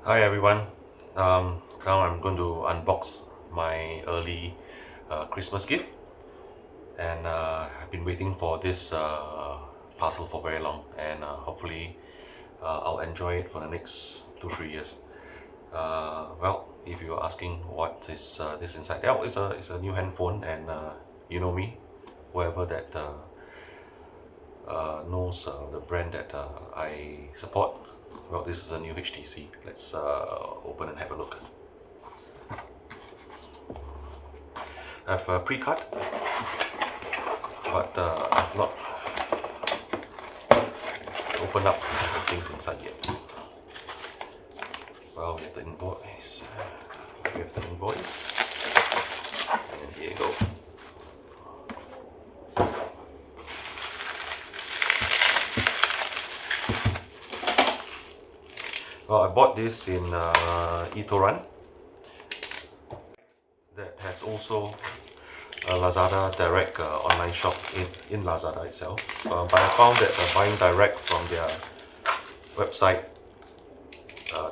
Hi everyone. Now I'm going to unbox my early Christmas gift, and I've been waiting for this parcel for very long, and hopefully I'll enjoy it for the next 2-3 years. Well, if you're asking what is this inside, yeah, it's a new handphone, and you know me, whoever that knows the brand that I support. Well, this is a new HTC. Let's open and have a look. I've pre-cut, but I've not opened up things inside yet. Well, we have the invoice. And here you go. Well, I bought this in eTorrent. That has also a Lazada direct online shop in Lazada itself. But I found that buying direct from their website,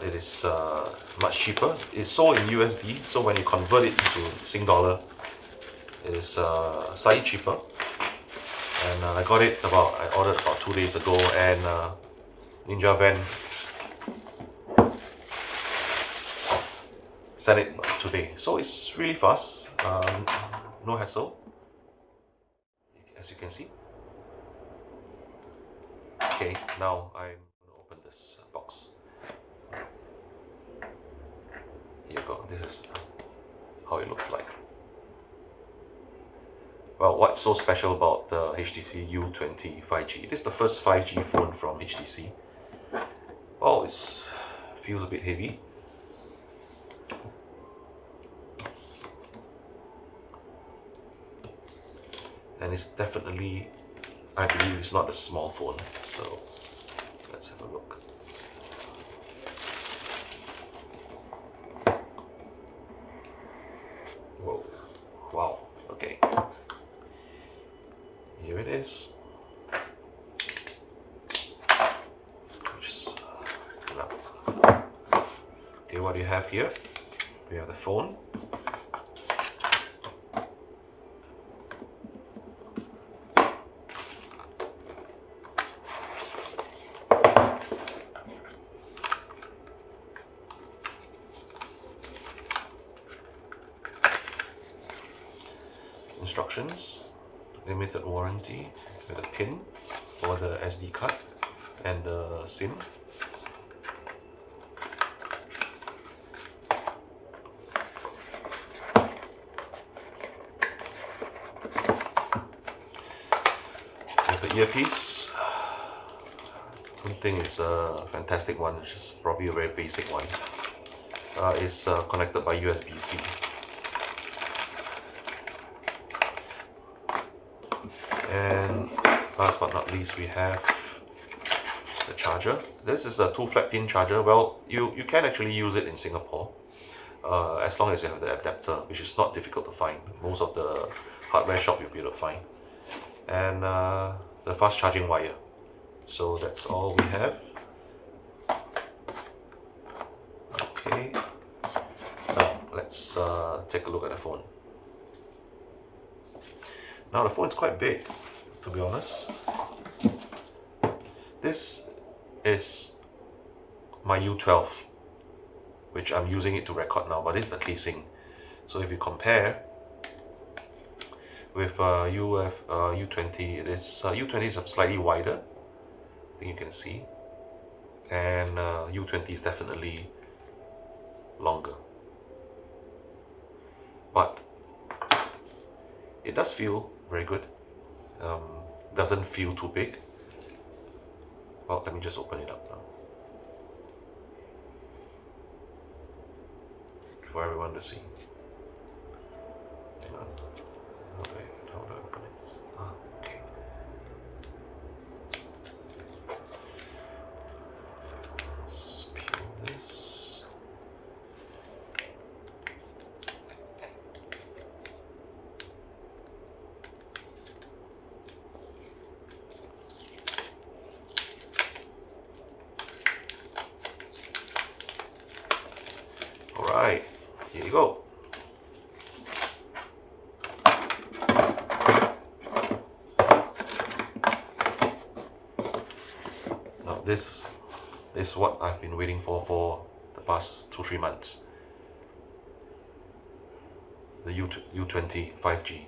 it is much cheaper. It's sold in USD, so when you convert it to Sing dollar, it is slightly cheaper. And I ordered about 2 days ago, and Ninja Van sent it today, so it's really fast, no hassle, as you can see. Okay, now I'm going to open this box. Here you go. This is how it looks like. Well, what's so special about the HTC U20 5G? It is the first 5G phone from HTC. Well, it feels a bit heavy. And it's definitely, I believe it's not a small phone, so let's have a look. Whoa, wow, okay. Here it is. Just open up. Okay, what do you have here? We have the phone. Instructions, limited warranty, with a pin for the SD card and the SIM. With the earpiece, I don't think it's a fantastic one, it's just probably a very basic one. It's connected by USB-C. And last but not least, we have the charger. This is a 2 flat pin charger. Well, you can actually use it in Singapore as long as you have the adapter, which is not difficult to find. Most of the hardware shop you'll be able to find. And the fast charging wire. So that's all we have. Okay, now let's take a look at the phone. Now the phone is quite big, to be honest. This is my U12, which I'm using it to record now, but this is the casing. So if you compare with U20, U20 is slightly wider, I think you can see, and U20 is definitely longer. But it does feel very good. Doesn't feel too big. Well, let me just open it up now for everyone to see. Hang on. How do I open it? Okay. Let's peel this. Alright, here you go. Now this is what I've been waiting for the past 2-3 months. The U20 5G.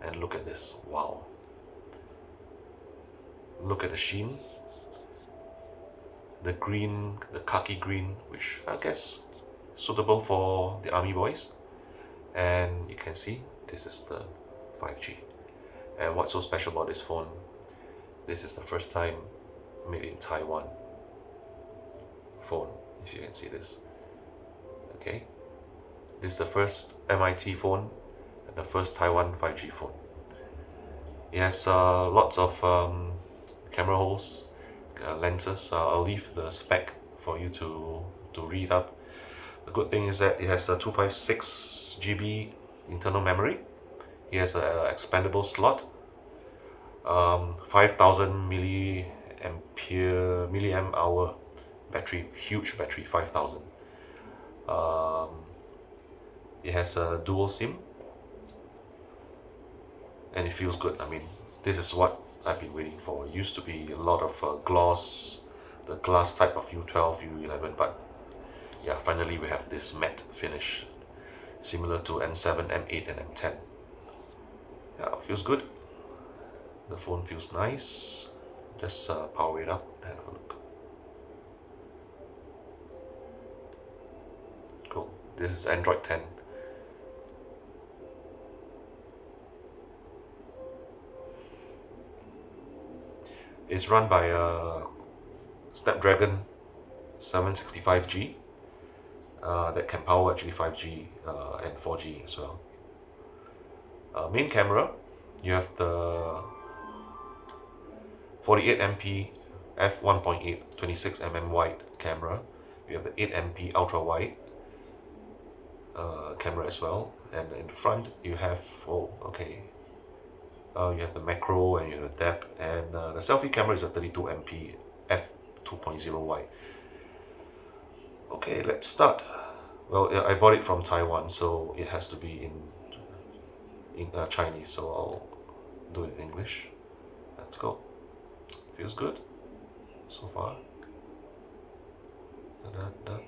And look at this, wow. Look at the sheen. The green, the khaki green, which I guess suitable for the army boys. And you can see this is the 5G. And what's so special about this phone, this is the first time made in Taiwan phone, if you can see this. Okay, this is the first MIT phone and the first Taiwan 5G phone. It has lots of camera holes, lenses. I'll leave the spec for you to read up. The good thing is that it has a 256 GB internal memory. It has an expandable slot, 5000 milliamp hour battery, huge battery, 5000. It has a dual SIM, and it feels good. I mean, this is what I've been waiting for. It used to be a lot of gloss, the glass type of U12, U11, but yeah, finally we have this matte finish, similar to M7, M8 and M10. Yeah, it feels good. The phone feels nice. Just power it up and have a look. Cool. This is Android 10. It's run by a Snapdragon 765G that can power actually 5G and 4G as well. Main camera, you have the 48MP f1.8 26mm wide camera. You have the 8MP ultra wide camera as well, and in the front you have you have the macro and you have the depth, and the selfie camera is a 32MP f2.0 wide. Okay, let's start. Well, I bought it from Taiwan, so it has to be in Chinese, so I'll do it in English. Let's go. Feels good so far. Da-da-da.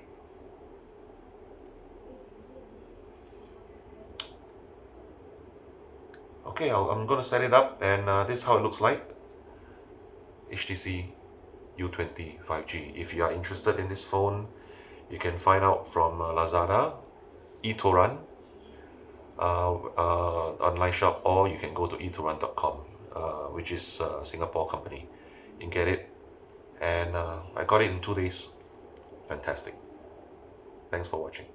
Okay, I'm gonna set it up, and this is how it looks like. HTC U20 5G. If you are interested in this phone, you can find out from Lazada, eTorrent, online shop, or you can go to eTorrent.com, which is a Singapore company. You can get it, and I got it in 2 days. Fantastic. Thanks for watching.